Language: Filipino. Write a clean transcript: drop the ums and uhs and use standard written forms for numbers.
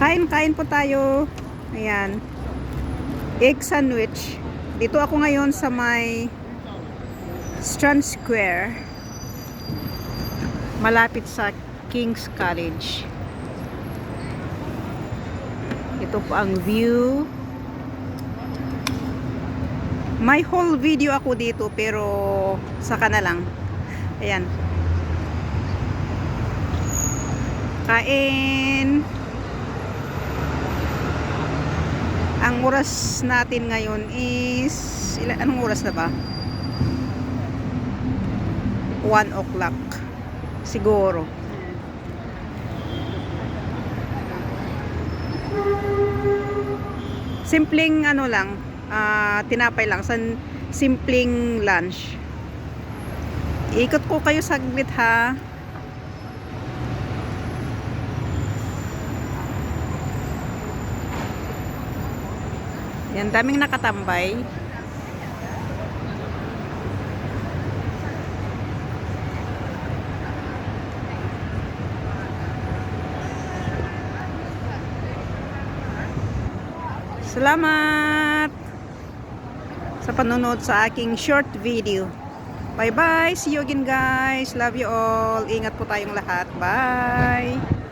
Kain po tayo. Ayan. Egg sandwich. Dito ako ngayon sa may Strand Square. Malapit sa King's College. Ito po ang view. May whole video ako dito pero saka na lang. Ayan. Kain. Ang oras natin ngayon is anong oras na ba? 1 o'clock siguro. Simpleng ano lang, tinapay lang, simpleng lunch. Ikot ko kayo saglit ha. Yan, daming nakatambay. Salamat sa panonood sa aking short video. Bye bye. See you again guys. Love you all. Ingat po tayong lahat. Bye.